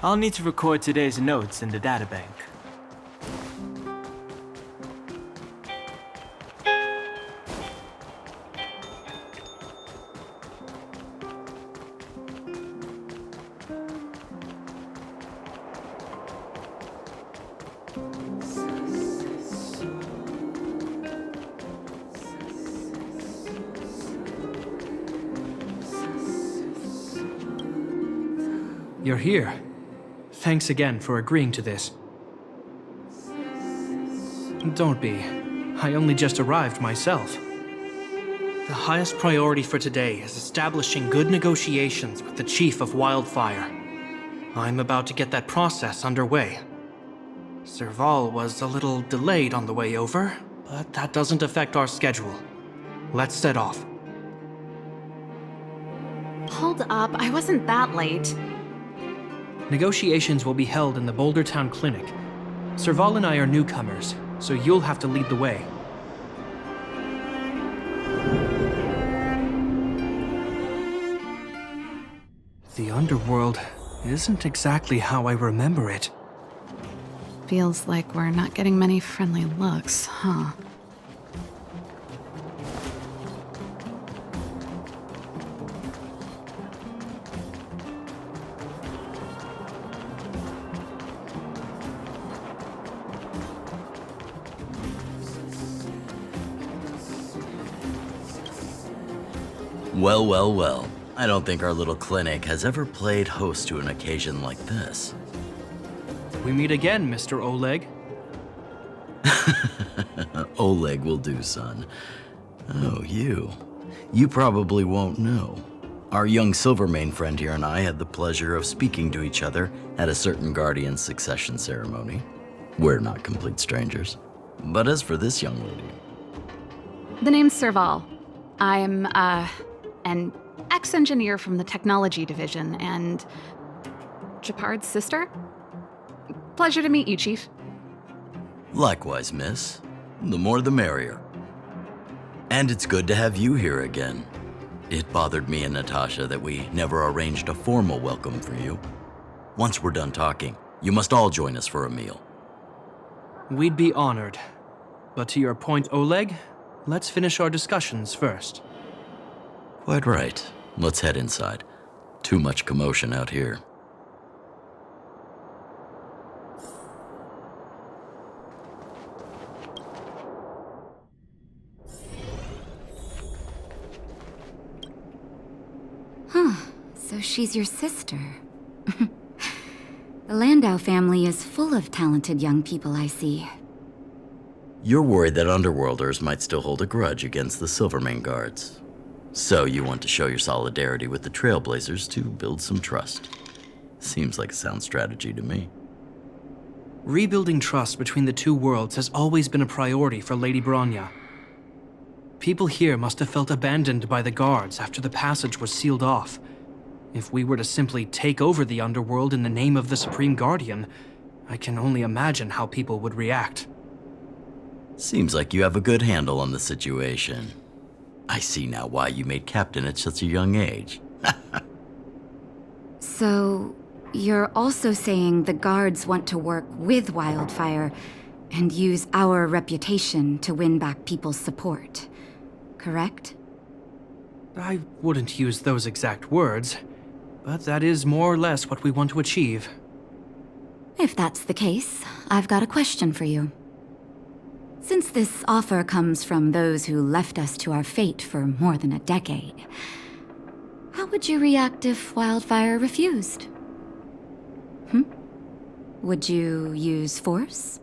I'll need to record today's notes in the databank. You're here. Thanks again for agreeing to this. Don't be. I only just arrived myself. The highest priority for today is establishing good negotiations with the Chief of Wildfire. I'm about to get that process underway. Serrval was a little delayed on the way over, but that doesn't affect our schedule. Let's set off. Hold up, I wasn't that late. Negotiations will be held in the Boulder Town Clinic. Serrval and I are newcomers, so you'll have to lead the way. The underworld isn't exactly how I remember it. Feels like we're not getting many friendly looks, huh? Well, well, well. I don't think our little clinic has ever played host to an occasion like this. We meet again, Mr. Oleg. Oleg will do, son. Oh, you. You probably won't know. Our young Silvermane friend here and I had the pleasure of speaking to each other at a certain Guardian succession ceremony. We're not complete strangers. But as for this young lady... The name's Serrval. I'm, an ex-engineer from the technology division, and Japard's sister? Pleasure to meet you, Chief. Likewise, miss. The more the merrier. And it's good to have you here again. It bothered me and Natasha that we never arranged a formal welcome for you. Once we're done talking, you must all join us for a meal. We'd be honored. But to your point, Oleg, let's finish our discussions first. Quite right. Let's head inside. Too much commotion out here. So she's your sister. The Landau family is full of talented young people, I see. You're worried that Underworlders might still hold a grudge against the Silvermane guards. So you want to show your solidarity with the Trailblazers to build some trust. Seems like a sound strategy to me. Rebuilding trust between the two worlds has always been a priority for Lady Bronya. People here must have felt abandoned by the guards after the passage was sealed off. If we were to simply take over the underworld in the name of the Supreme Guardian, I can only imagine how people would react. Seems like you have a good handle on the situation. I see now why you made captain at such a young age. So, you're also saying the guards want to work with Wildfire and use our reputation to win back people's support, correct? I wouldn't use those exact words, but that is more or less what we want to achieve. If that's the case, I've got a question for you. Since this offer comes from those who left us to our fate for more than a decade, how would you react if Wildfire refused? Would you use force?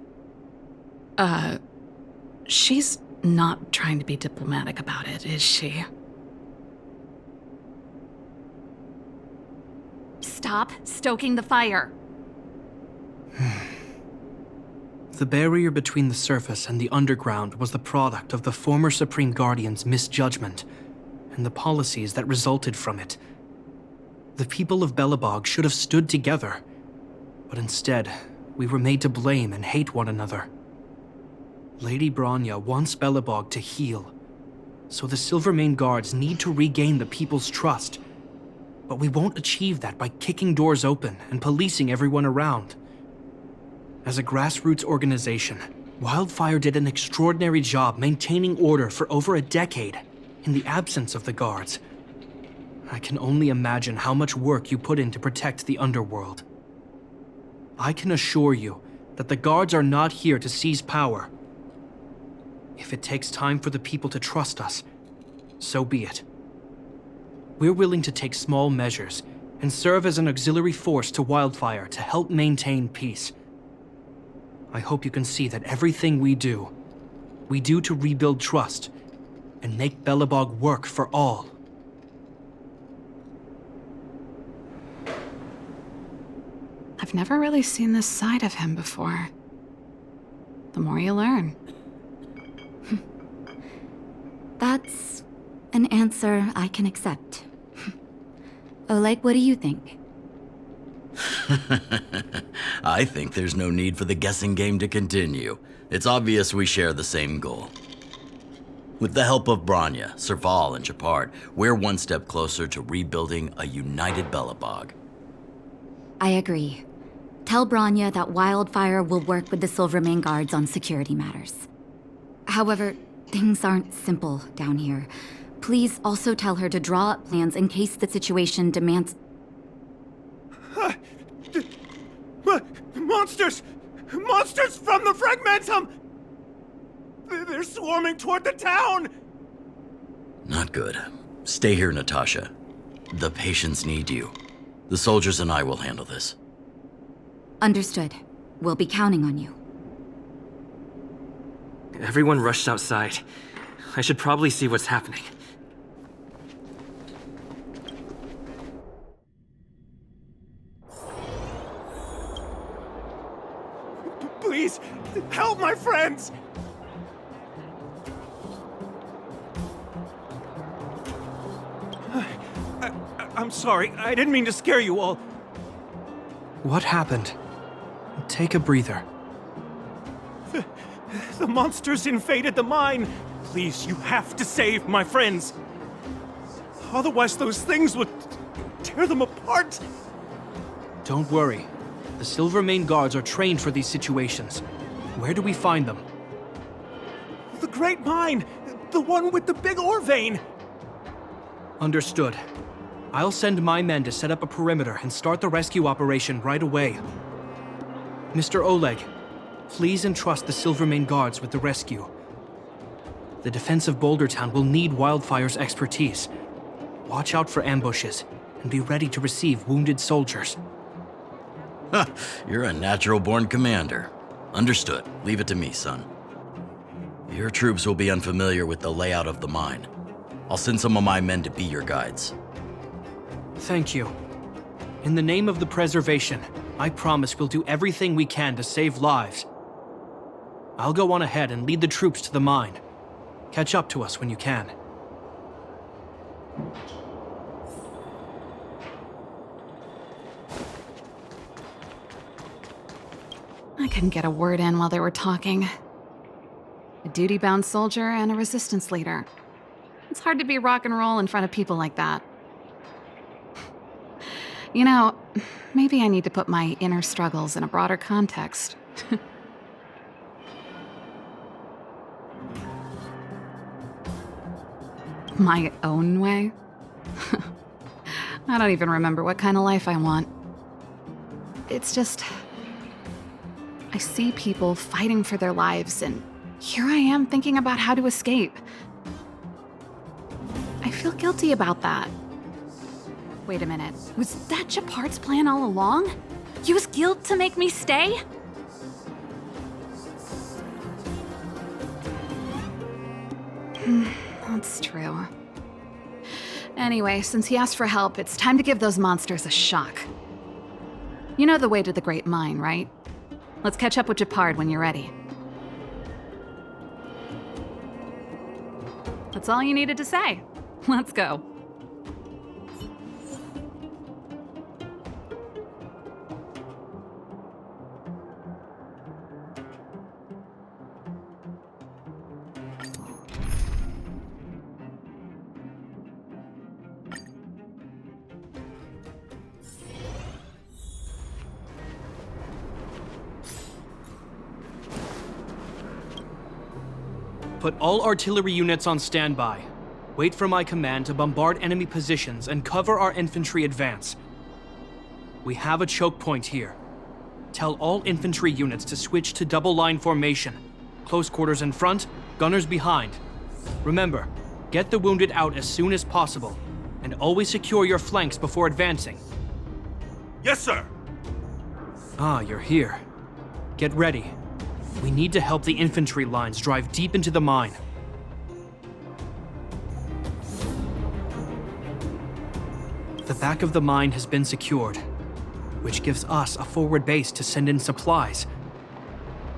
She's not trying to be diplomatic about it, is she? Stop stoking the fire. The barrier between the surface and the underground was the product of the former Supreme Guardian's misjudgment and the policies that resulted from it. The people of Belobog should have stood together, but instead, we were made to blame and hate one another. Lady Bronya wants Belobog to heal, so the Silvermane guards need to regain the people's trust. But we won't achieve that by kicking doors open and policing everyone around. As a grassroots organization, Wildfire did an extraordinary job maintaining order for over a decade in the absence of the guards. I can only imagine how much work you put in to protect the underworld. I can assure you that the guards are not here to seize power. If it takes time for the people to trust us, so be it. We're willing to take small measures and serve as an auxiliary force to Wildfire to help maintain peace. I hope you can see that everything we do to rebuild trust and make Belobog work for all. I've never really seen this side of him before. The more you learn. That's an answer I can accept. Oleg, what do you think? I think there's no need for the guessing game to continue. It's obvious we share the same goal. With the help of Branya, Serrval, and Shepard, we're one step closer to rebuilding a united Belobog. I agree. Tell Branya that Wildfire will work with the Silvermane guards on security matters. However, things aren't simple down here. Please also tell her to draw up plans in case the situation demands... Monsters! Monsters from the Fragmentum! They're swarming toward the town! Not good. Stay here, Natasha. The patients need you. The soldiers and I will handle this. Understood. We'll be counting on you. Everyone rushed outside. I should probably see what's happening. Please, help my friends! I'm sorry, I didn't mean to scare you all. What happened? Take a breather. The monsters invaded the mine. Please, you have to save my friends. Otherwise, those things would tear them apart. Don't worry. The Silvermane guards are trained for these situations. Where do we find them? The Great Mine! The one with the big ore vein! Understood. I'll send my men to set up a perimeter and start the rescue operation right away. Mr. Oleg, please entrust the Silvermane guards with the rescue. The defense of Boulder Town will need Wildfire's expertise. Watch out for ambushes and be ready to receive wounded soldiers. You're a natural-born commander. Understood. Leave it to me, son. Your troops will be unfamiliar with the layout of the mine. I'll send some of my men to be your guides. Thank you. In the name of the preservation, I promise we'll do everything we can to save lives. I'll go on ahead and lead the troops to the mine. Catch up to us when you can. I couldn't get a word in while they were talking. A duty-bound soldier and a resistance leader. It's hard to be rock and roll in front of people like that. You know, maybe I need to put my inner struggles in a broader context. My own way? I don't even remember what kind of life I want. It's just... I see people fighting for their lives, and here I am thinking about how to escape. I feel guilty about that. Wait a minute. Was that Shepard's plan all along? Use guilt to make me stay? That's true. Anyway, since he asked for help, it's time to give those monsters a shock. You know the way to the Great Mine, right? Let's catch up with Shepard when you're ready. That's all you needed to say. Let's go. Put all artillery units on standby. Wait for my command to bombard enemy positions and cover our infantry advance. We have a choke point here. Tell all infantry units to switch to double line formation. Close quarters in front, gunners behind. Remember, get the wounded out as soon as possible, and always secure your flanks before advancing. Yes, sir! Ah, you're here. Get ready. We need to help the infantry lines drive deep into the mine. The back of the mine has been secured, which gives us a forward base to send in supplies.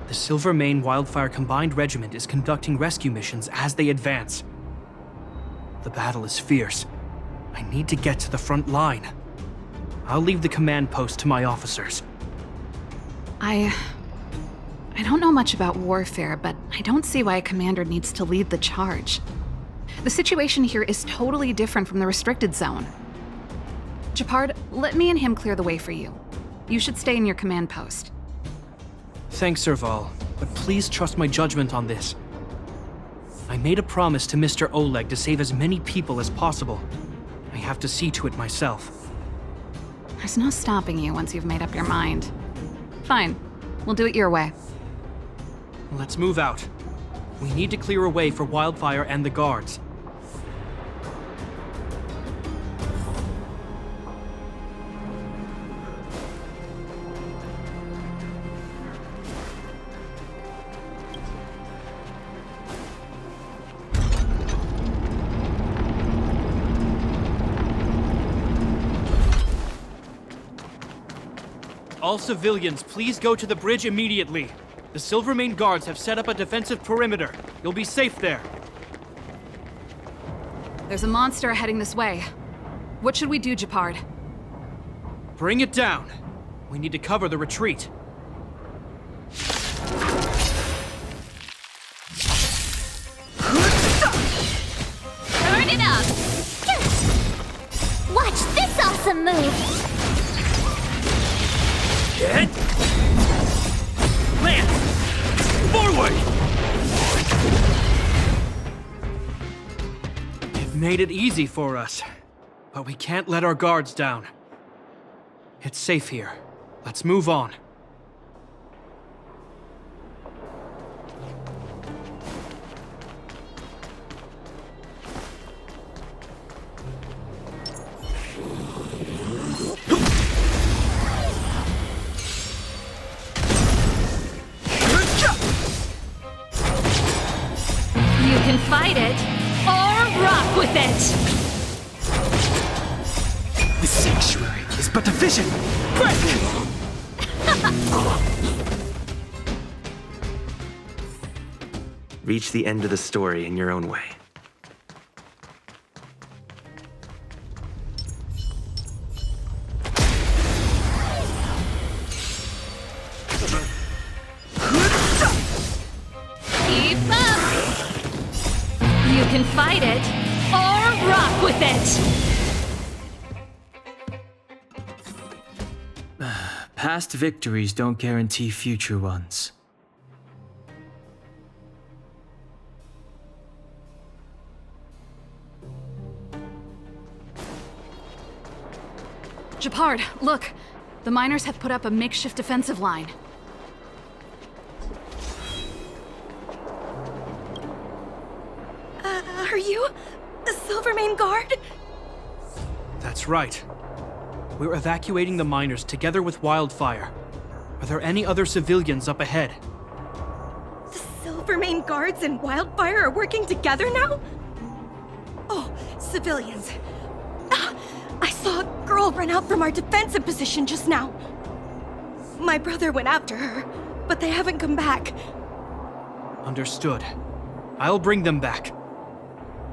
The Silvermane Wildfire Combined Regiment is conducting rescue missions as they advance. The battle is fierce. I need to get to the front line. I'll leave the command post to my officers. I don't know much about warfare, but I don't see why a commander needs to lead the charge. The situation here is totally different from the restricted zone. Japard, let me and him clear the way for you. You should stay in your command post. Thanks, Serrval, but please trust my judgment on this. I made a promise to Mr. Oleg to save as many people as possible. I have to see to it myself. There's no stopping you once you've made up your mind. Fine, we'll do it your way. Let's move out. We need to clear a way for Wildfire and the guards. All civilians, please go to the bridge immediately. The Silvermane guards have set up a defensive perimeter. You'll be safe there. There's a monster heading this way. What should we do, Japard? Bring it down. We need to cover the retreat. Turn it up! Watch this awesome move! Get! Lance! Forward! You've made it easy for us, but we can't let our guards down. It's safe here. Let's move on. You can fight it, or rock with it! The sanctuary is but a vision. Quick! Reach the end of the story in your own way. Keep up! You can fight it, or rock with it! Past victories don't guarantee future ones. Japard, look! The miners have put up a makeshift defensive line. Are you the Silvermane Guard? That's right. We're evacuating the miners together with Wildfire. Are there any other civilians up ahead? The Silvermane Guards and Wildfire are working together now? Oh, civilians. Ah, I saw a girl run out from our defensive position just now. My brother went after her, but they haven't come back. Understood. I'll bring them back.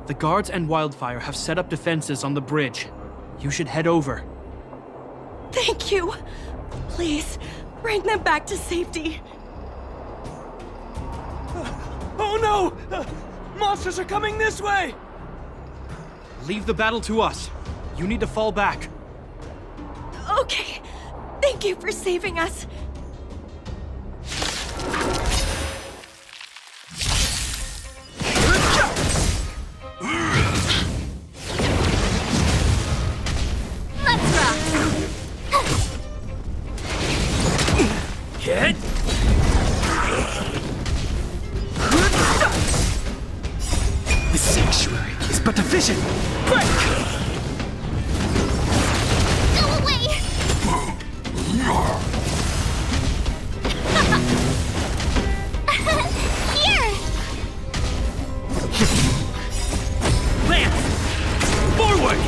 The guards and Wildfire have set up defenses on the bridge. You should head over. Thank you. Please, bring them back to safety. Oh no! Monsters are coming this way! Leave the battle to us. You need to fall back. Okay. Thank you for saving us. Go away! Here! Lance! Forward!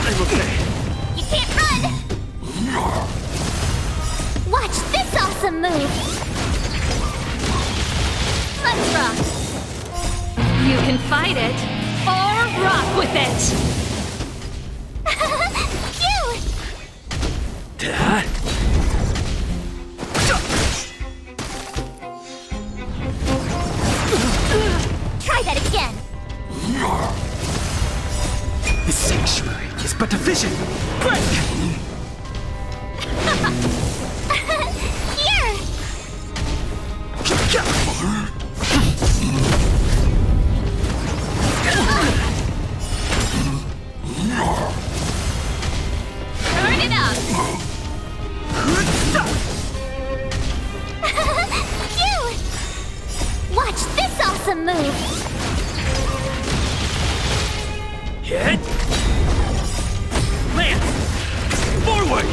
I'm okay. You can't run! Watch this awesome move! Let's rock! You can fight it, or rock with it! Cute! Try that again! The sanctuary is but a vision. Here! Turn it up! Cute! Watch this awesome move! Hit! Lance! Forward!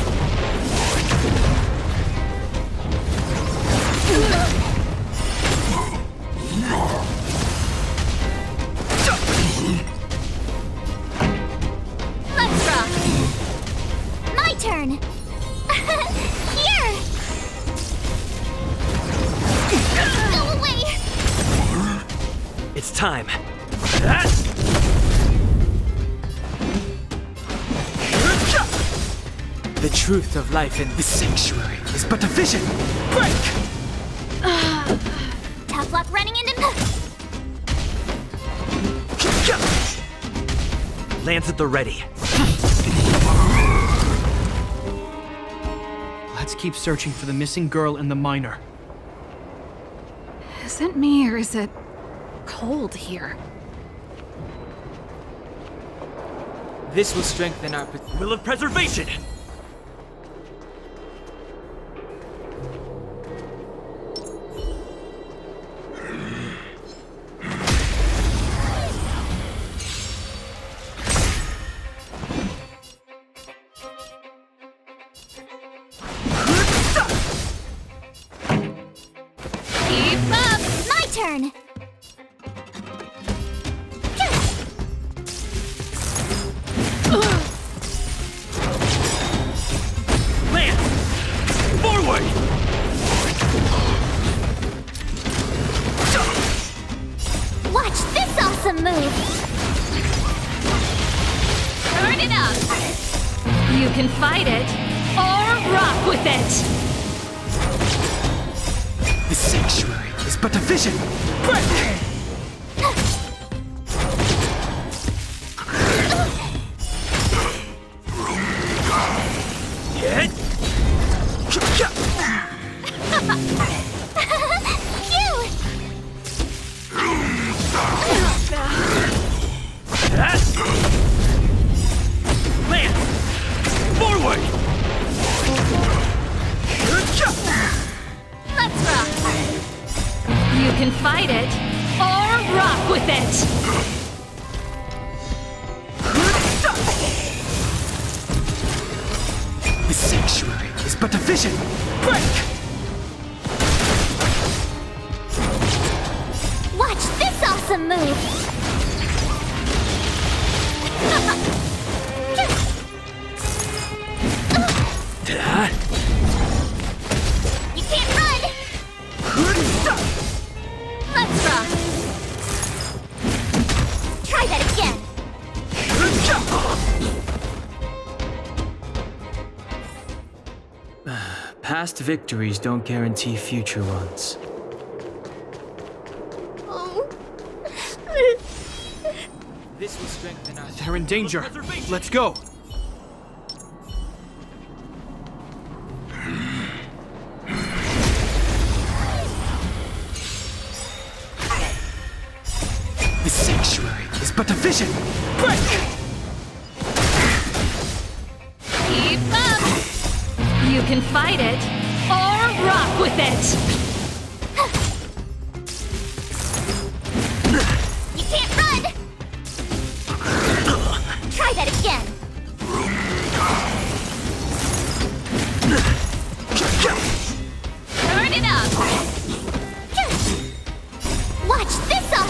Let's rock! My turn! Here! Go away! It's time. The truth of life in the sanctuary is but a vision. Tough luck running into Lance at the ready. Let's keep searching for the missing girl and the miner. Is it me or is it cold here? This will strengthen our. Will of preservation. Keep up! My turn! Lance! Forward! Watch this awesome move! Turn it up! You can fight it, or rock with it! The sanctuary is but a vision. Hit! Cute! Lance! Forward! Let's rock! You can fight it, or rock with it! The sanctuary is but a vision. Watch this awesome move! You can't run! Let's rock! Try that again! Past victories don't guarantee future ones. Oh. This will strengthen our. They're in danger. Let's go. The sanctuary is but a vision. Keep up! You can fight it, or rock with it!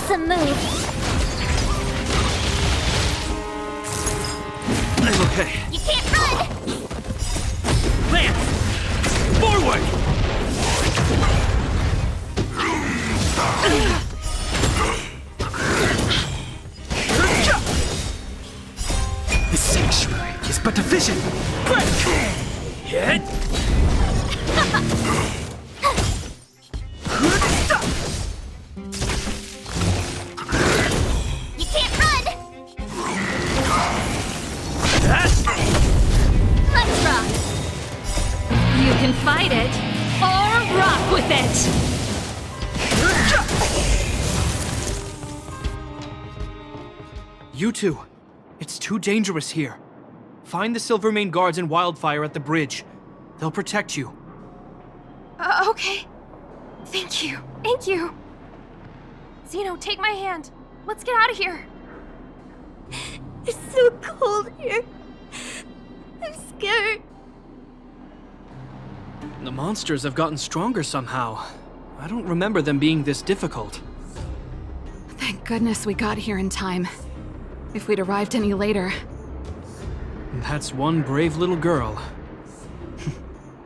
Awesome move! I'm okay. You can't run! Lance! Forward! The sanctuary is but a vision. Hit! You can't run! Let's rock! You can fight it, or rock with it! You two, it's too dangerous here. Find the Silvermane guards and Wildfire at the bridge. They'll protect you. Okay. Thank you. Thank you. Zeno, take my hand. Let's get out of here. It's so cold here. I'm scared. The monsters have gotten stronger somehow. I don't remember them being this difficult. Thank goodness we got here in time. If we'd arrived any later. That's one brave little girl.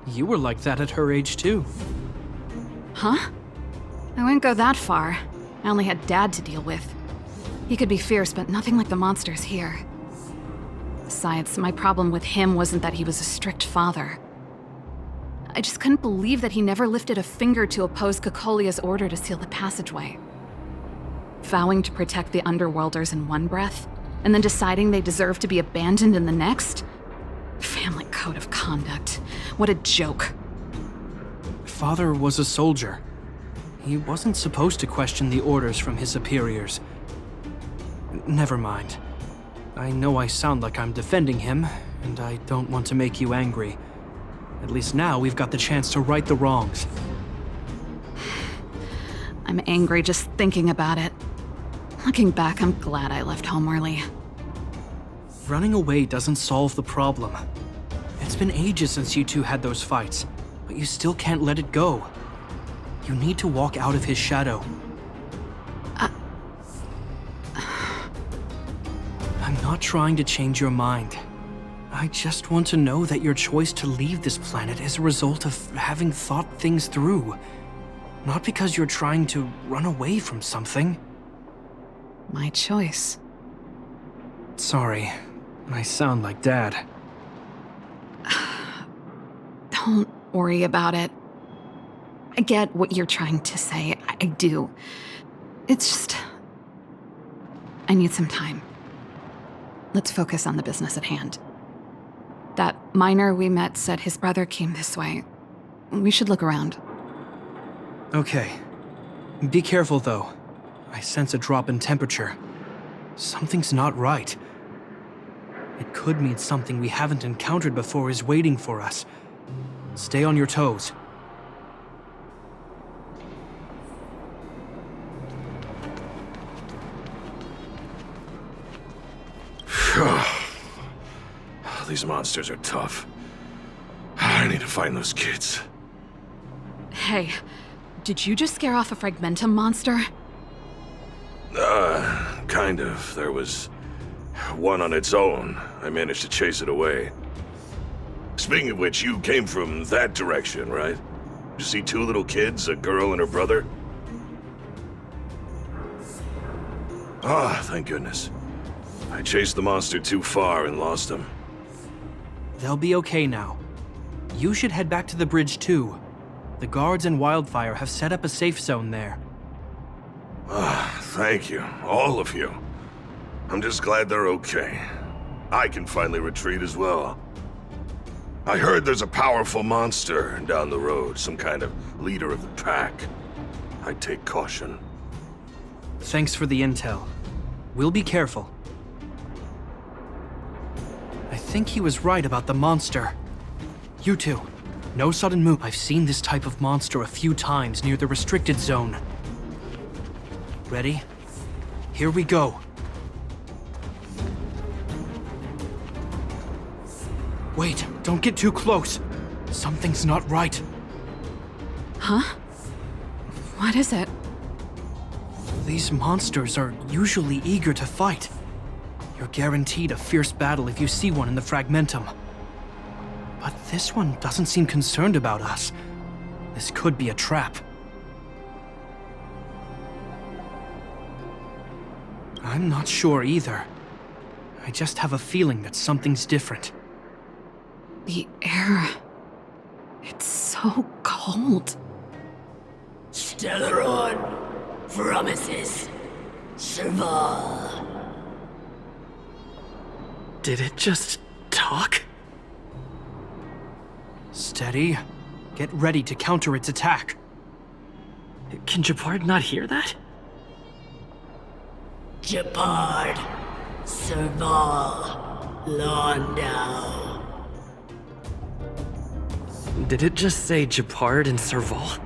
You were like that at her age too. Huh? I wouldn't go that far. I only had Dad to deal with. He could be fierce, but nothing like the monsters here. Besides, my problem with him wasn't that he was a strict father. I just couldn't believe that he never lifted a finger to oppose Cocolia's order to seal the passageway. Vowing to protect the Underworlders in one breath, and then deciding they deserve to be abandoned in the next? Family code of conduct. What a joke. Father was a soldier. He wasn't supposed to question the orders from his superiors. Never mind. I know I sound like I'm defending him, and I don't want to make you angry. At least now we've got the chance to right the wrongs. I'm angry just thinking about it. Looking back, I'm glad I left home early. Running away doesn't solve the problem. It's been ages since you two had those fights, but you still can't let it go. You need to walk out of his shadow. I'm not trying to change your mind. I just want to know that your choice to leave this planet is a result of having thought things through. Not because you're trying to run away from something. My choice. Sorry, I sound like Dad. Don't worry about it. I get what you're trying to say. I do. It's just... I need some time. Let's focus on the business at hand. That miner we met said his brother came this way. We should look around. Okay. Be careful, though. I sense a drop in temperature. Something's not right. It could mean something we haven't encountered before is waiting for us. Stay on your toes. These monsters are tough. I need to find those kids. Hey, did you just scare off a Fragmentum monster? Kind of. There was one on its own. I managed to chase it away. Speaking of which, you came from that direction, right? You see two little kids, a girl and her brother? Ah, thank goodness. I chased the monster too far and lost him. They'll be okay now. You should head back to the bridge, too. The guards and Wildfire have set up a safe zone there. Ah, thank you. All of you. I'm just glad they're okay. I can finally retreat as well. I heard there's a powerful monster down the road, some kind of leader of the pack. I'd take caution. Thanks for the intel. We'll be careful. I think he was right about the monster. You two, no sudden move. I've seen this type of monster a few times near the restricted zone. Ready? Here we go. Wait, don't get too close. Something's not right. Huh? What is it? These monsters are usually eager to fight. You're guaranteed a fierce battle if you see one in the Fragmentum. But this one doesn't seem concerned about us. This could be a trap. I'm not sure either. I just have a feeling that something's different. The air. It's so cold. Stellaron promises Serrval. Did it just talk? Steady. Get ready to counter its attack. Can Japard not hear that? Japard, Serrval, Londau. Did it just say Japard and Serrval?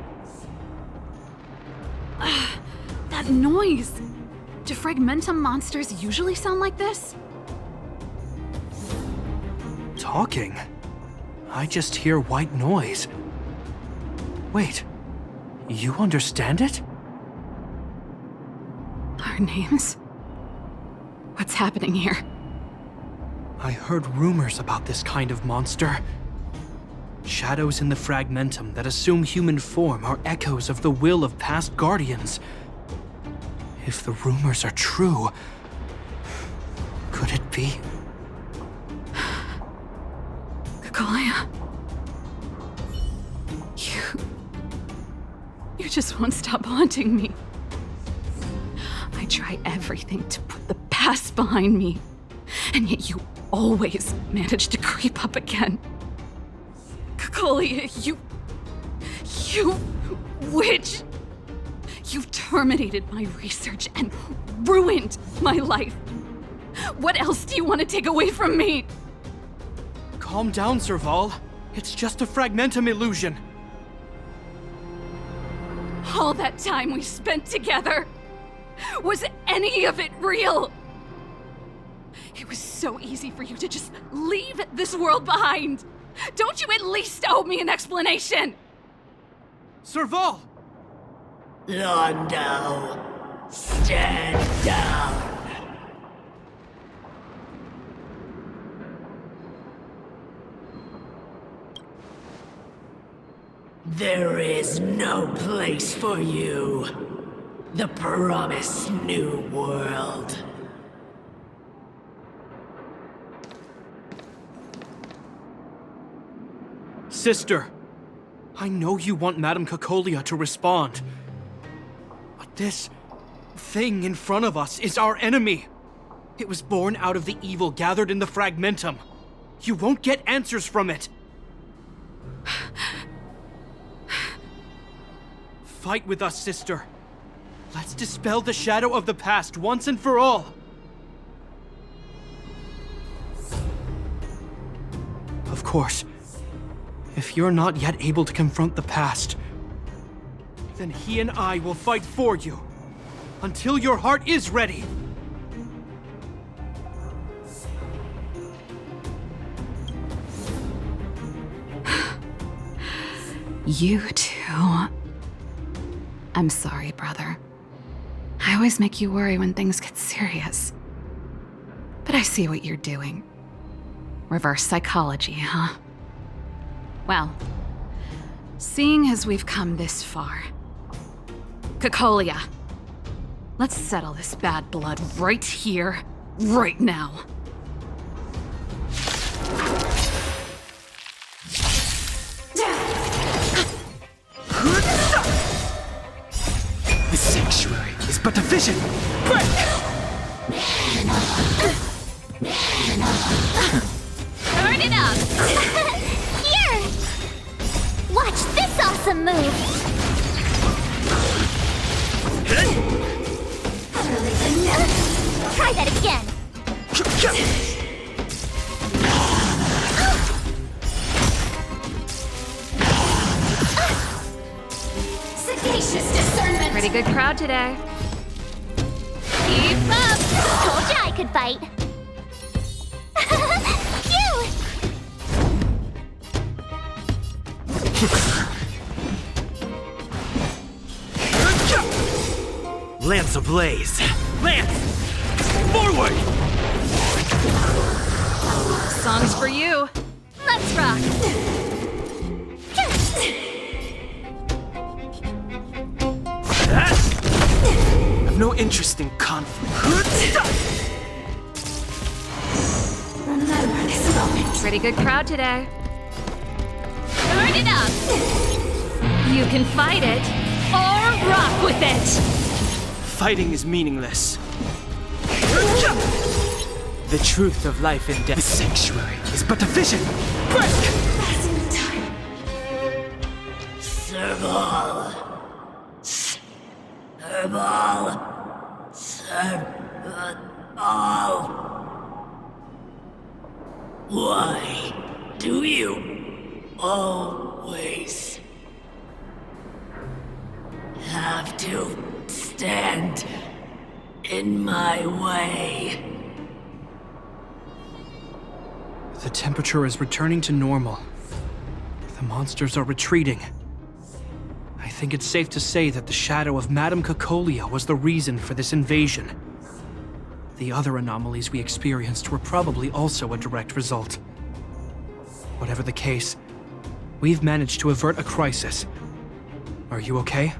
That noise! Do Fragmentum monsters usually sound like this? Talking? I just hear white noise. Wait, you understand it? Our names? What's happening here? I heard rumors about this kind of monster. Shadows in the Fragmentum that assume human form are echoes of the will of past guardians. If the rumors are true, could it be? Kakolia. You just won't stop haunting me. I try everything to put the past behind me, and yet you always manage to creep up again. Kakolia, you witch! You've terminated my research and ruined my life. What else do you want to take away from me? Calm down, Serrval. It's just a Fragmentum illusion. All that time we spent together, was any of it real? It was so easy for you to just leave this world behind. Don't you at least owe me an explanation? Serrval! Londau, stand down. There is no place for you. The promised new world. Sister, I know you want Madame Kakolia to respond. But this thing in front of us is our enemy. It was born out of the evil gathered in the Fragmentum. You won't get answers from it. Fight with us, sister. Let's dispel the shadow of the past once and for all. Of course, if you're not yet able to confront the past, then he and I will fight for you until your heart is ready. You too. I'm sorry, brother. I always make you worry when things get serious. But I see what you're doing. Reverse psychology, huh? Well, seeing as we've come this far, Kakolia, let's settle this bad blood right here, right now. The sanctuary is but a vision. Turn it up! Here! Watch this awesome move! Try that again! Sagacious discernment! Pretty good crowd today. Keep up! Told ya I could fight! Phew! Lance ablaze! Lance! Forward! Song's for you. Let's rock! I've no interest in conflict. Remember this moment. Pretty good crowd today. Turn it up! You can fight it, or rock with it! Fighting is meaningless. The truth of life and death. The sanctuary is but a vision. Break! Passing time. Serrval. Serrval. Serrval. Why do you always have to stand in my way? The temperature is returning to normal. The monsters are retreating. I think it's safe to say that the shadow of Madame Cacolia was the reason for this invasion. The other anomalies we experienced were probably also a direct result. Whatever the case, we've managed to avert a crisis. Are you okay?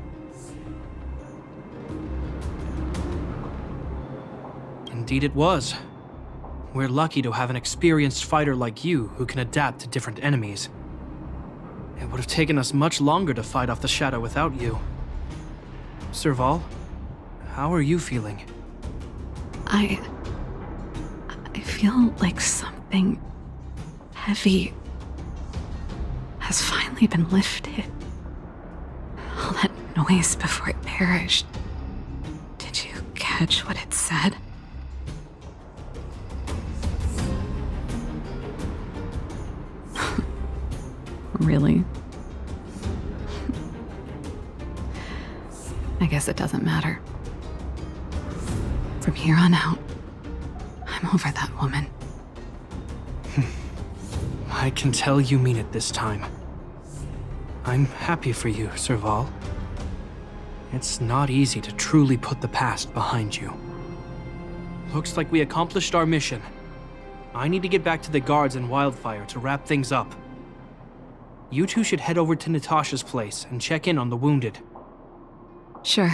Indeed it was. We're lucky to have an experienced fighter like you who can adapt to different enemies. It would have taken us much longer to fight off the shadow without you. Serrval, how are you feeling? I feel like something heavy has finally been lifted. All that noise before it perished. Did you catch what it said? Really? I guess it doesn't matter. From here on out, I'm over that woman. I can tell you mean it this time. I'm happy for you, Serrval. It's not easy to truly put the past behind you. Looks like we accomplished our mission. I need to get back to the guards in Wildfire to wrap things up. You two should head over to Natasha's place and check in on the wounded. Sure.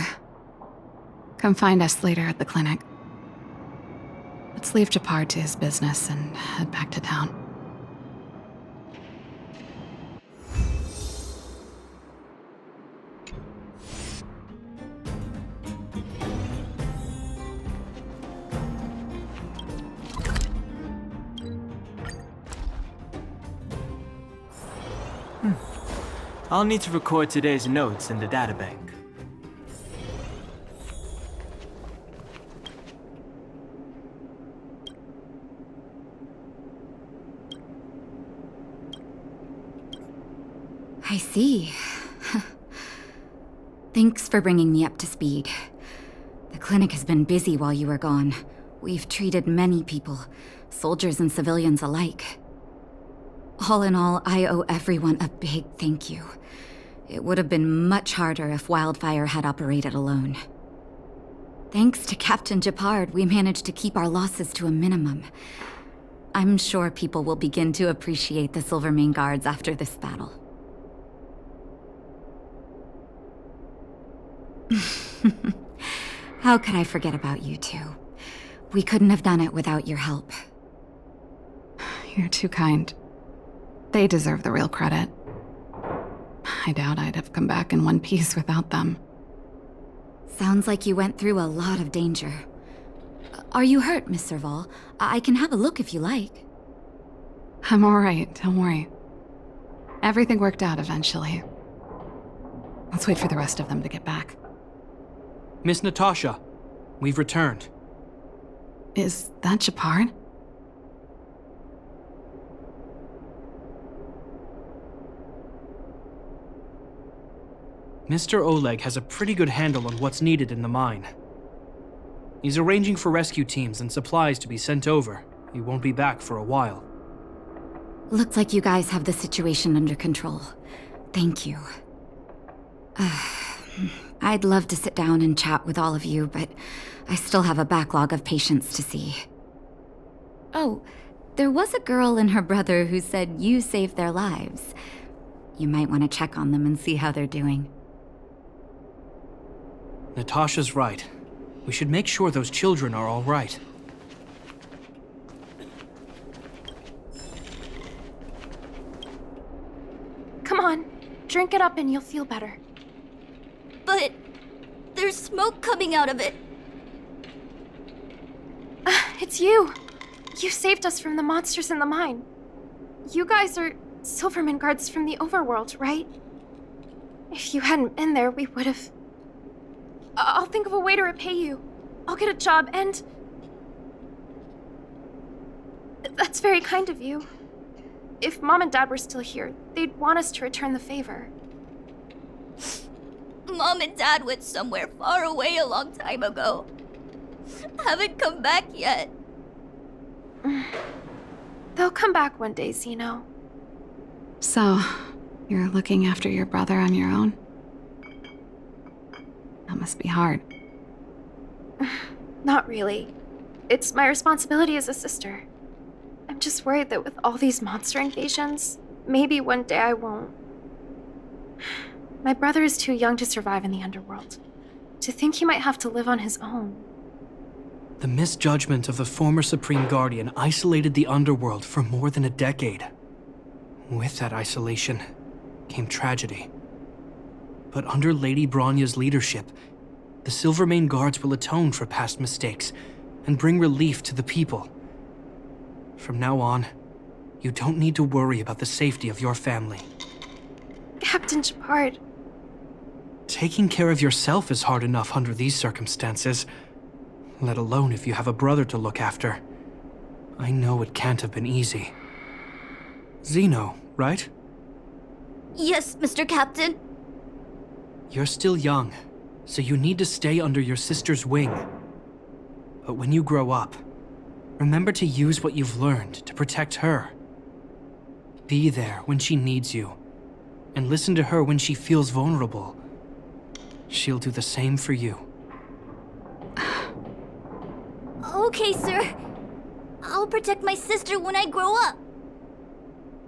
Come find us later at the clinic. Let's leave Japar to his business and head back to town. I'll need to record today's notes in the databank. I see. Thanks for bringing me up to speed. The clinic has been busy while you were gone. We've treated many people, soldiers and civilians alike. All in all, I owe everyone a big thank you. It would have been much harder if Wildfire had operated alone. Thanks to Captain Japard, we managed to keep our losses to a minimum. I'm sure people will begin to appreciate the Silvermane Guards after this battle. How could I forget about you two? We couldn't have done it without your help. You're too kind. They deserve the real credit. I doubt I'd have come back in one piece without them. Sounds like you went through a lot of danger. Are you hurt, Miss Serrval? I can have a look if you like. I'm all right, don't worry. Everything worked out eventually. Let's wait for the rest of them to get back. Miss Natasha, we've returned. Is that Japard? Mr. Oleg has a pretty good handle on what's needed in the mine. He's arranging for rescue teams and supplies to be sent over. He won't be back for a while. Looks like you guys have the situation under control. Thank you. I'd love to sit down and chat with all of you, but I still have a backlog of patients to see. Oh, there was a girl and her brother who said you saved their lives. You might want to check on them and see how they're doing. Natasha's right. We should make sure those children are all right. Come on, drink it up and you'll feel better. But there's smoke coming out of it. It's you. You saved us from the monsters in the mine. You guys are Silverman guards from the overworld, right? If you hadn't been there, we would have... I'll think of a way to repay you. I'll get a job and... That's very kind of you. If Mom and Dad were still here, they'd want us to return the favor. Mom and Dad went somewhere far away a long time ago. Haven't come back yet. They'll come back one day, Zeno. So, you're looking after your brother on your own? That must be hard. Not really. It's my responsibility as a sister. I'm just worried that with all these monster invasions, maybe one day I won't. My brother is too young to survive in the underworld. To think he might have to live on his own. The misjudgment of the former Supreme Guardian isolated the underworld for more than a decade. With that isolation came tragedy. But under Lady Bronya's leadership, the Silvermane Guards will atone for past mistakes and bring relief to the people. From now on, you don't need to worry about the safety of your family. Captain Shepard. Taking care of yourself is hard enough under these circumstances, let alone if you have a brother to look after. I know it can't have been easy. Zeno, right? Yes, Mr. Captain. You're still young, so you need to stay under your sister's wing. But when you grow up, remember to use what you've learned to protect her. Be there when she needs you, and listen to her when she feels vulnerable. She'll do the same for you. Okay, sir. I'll protect my sister when I grow up.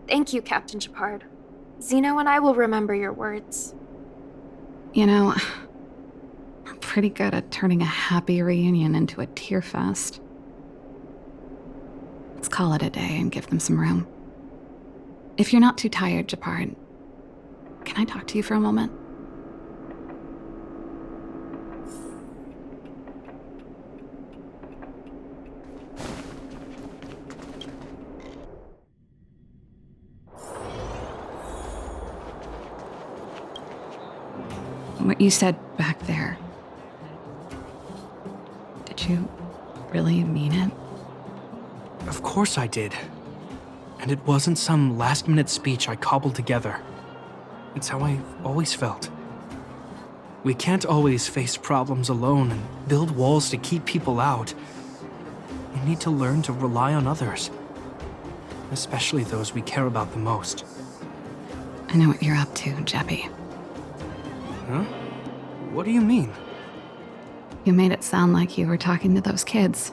Thank you, Captain Shepard. Zeno and I will remember your words. You know, we're pretty good at turning a happy reunion into a tear fest. Let's call it a day and give them some room. If you're not too tired, Shepard, can I talk to you for a moment? What you said back there, did you really mean it? Of course I did. And it wasn't some last-minute speech I cobbled together. It's how I've always felt. We can't always face problems alone and build walls to keep people out. We need to learn to rely on others, especially those we care about the most. I know what you're up to, Jeppy. Huh? What do you mean? You made it sound like you were talking to those kids.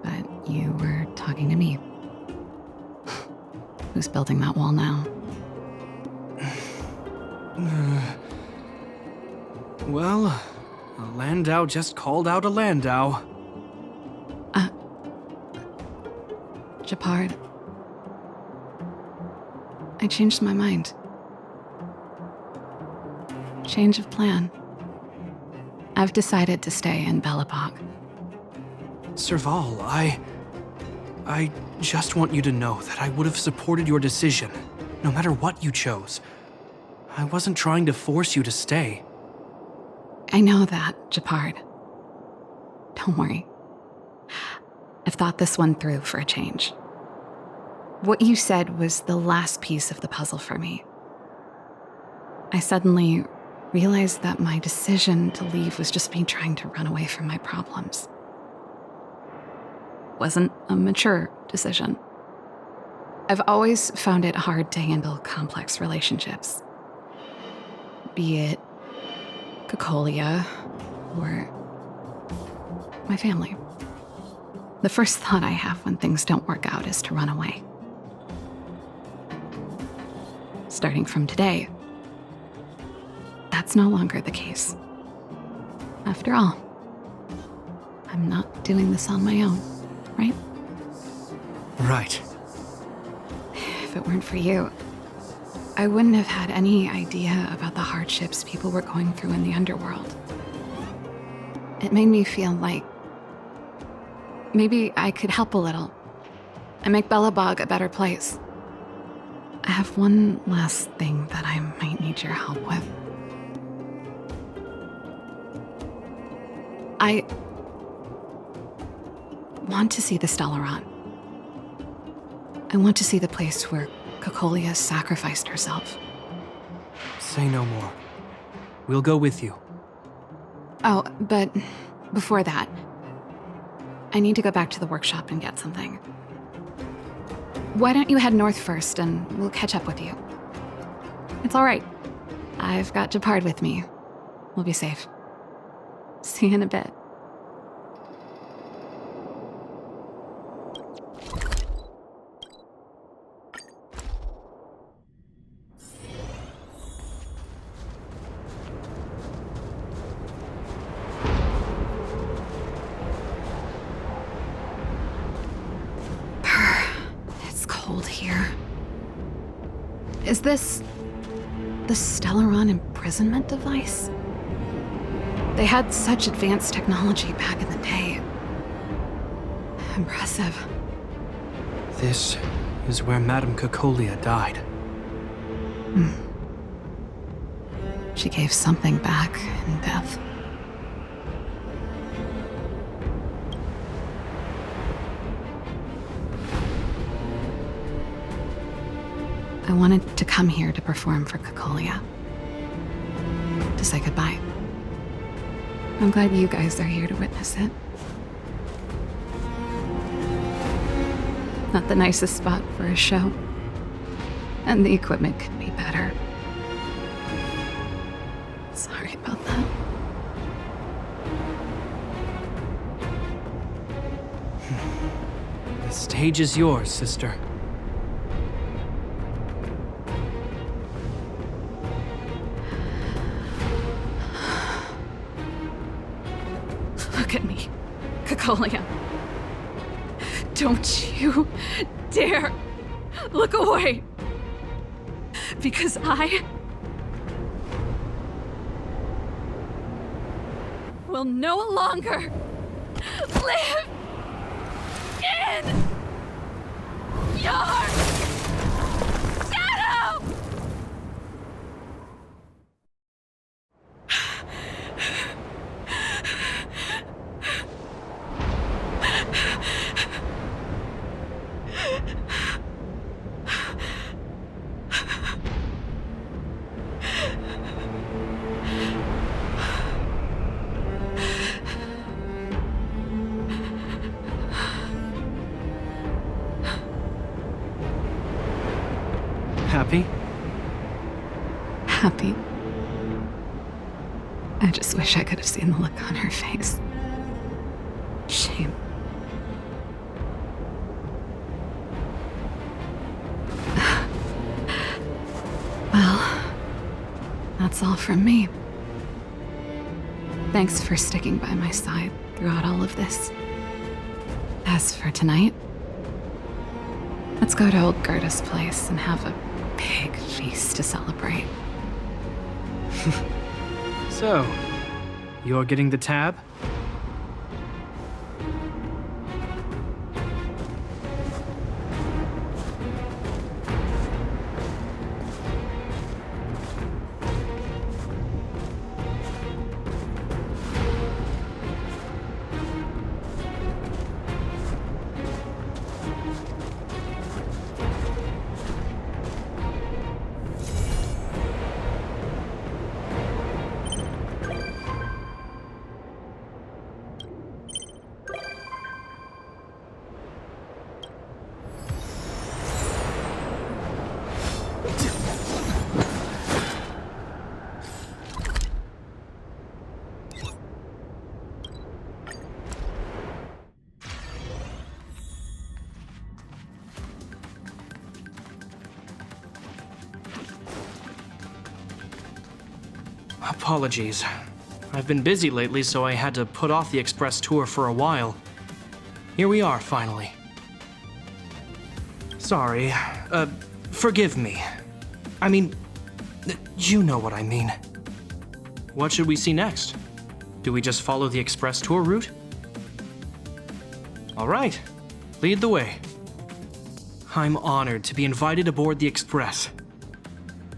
But you were talking to me. Who's building that wall now? Well, a Landau just called out a Landau. Shepard. I changed my mind. Change of plan. I've decided to stay in Belobog. Serrval, I just want you to know that I would have supported your decision, no matter what you chose. I wasn't trying to force you to stay. I know that, Shepard. Don't worry. I've thought this one through for a change. What you said was the last piece of the puzzle for me. I suddenly realized that my decision to leave was just me trying to run away from my problems. Wasn't a mature decision. I've always found it hard to handle complex relationships. Be it Cocolia, or my family. The first thought I have when things don't work out is to run away. Starting from today, that's no longer the case. After all, I'm not doing this on my own, right? Right. If it weren't for you, I wouldn't have had any idea about the hardships people were going through in the underworld. It made me feel like maybe I could help a little and make Belobog a better place. I have one last thing that I might need your help with. I want to see the Stellaron. I want to see the place where Cocolia sacrificed herself. Say no more. We'll go with you. Oh, but before that, I need to go back to the workshop and get something. Why don't you head north first and we'll catch up with you? It's all right. I've got Japard with me. We'll be safe. See you in a bit. It's cold here. Is this the Stellaron imprisonment device? They had such advanced technology back in the day. Impressive. This is where Madame Cocolia died. She gave something back in death. I wanted to come here to perform for Cocolia. To say goodbye. I'm glad you guys are here to witness it. Not the nicest spot for a show. And the equipment could be better. Sorry about that. The stage is yours, sister. Look at me, Cocolia. Don't you dare look away. Because I will no longer live in your shadow! Happy? Happy. I just wish I could have seen the look on her face. Shame. Well, that's all from me. Thanks for sticking by my side throughout all of this. As for tonight, let's go to old Gerda's place and have a big feast to celebrate. So, you're getting the tab? Apologies. I've been busy lately, so I had to put off the express tour for a while. Here we are, finally. Sorry. Forgive me. I mean, you know what I mean. What should we see next? Do we just follow the express tour route? All right. Lead the way. I'm honored to be invited aboard the express.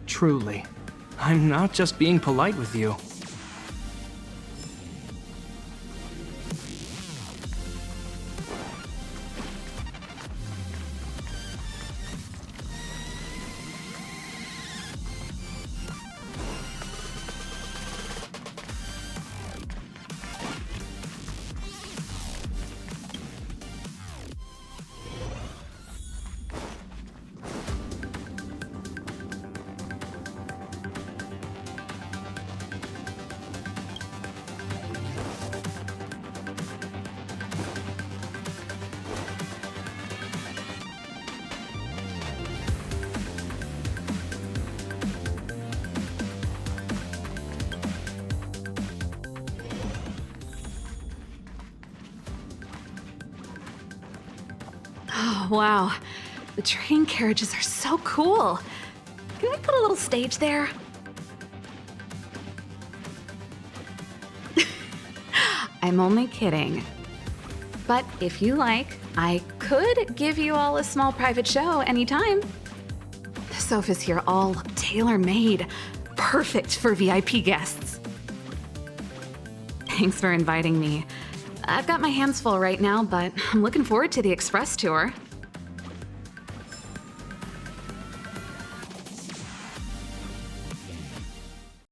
Truly. I'm not just being polite with you. Oh, wow. The train carriages are so cool. Can we put a little stage there? I'm only kidding. But if you like, I could give you all a small private show anytime. The sofas here all look tailor-made, perfect for VIP guests. Thanks for inviting me. I've got my hands full right now, but I'm looking forward to the express tour.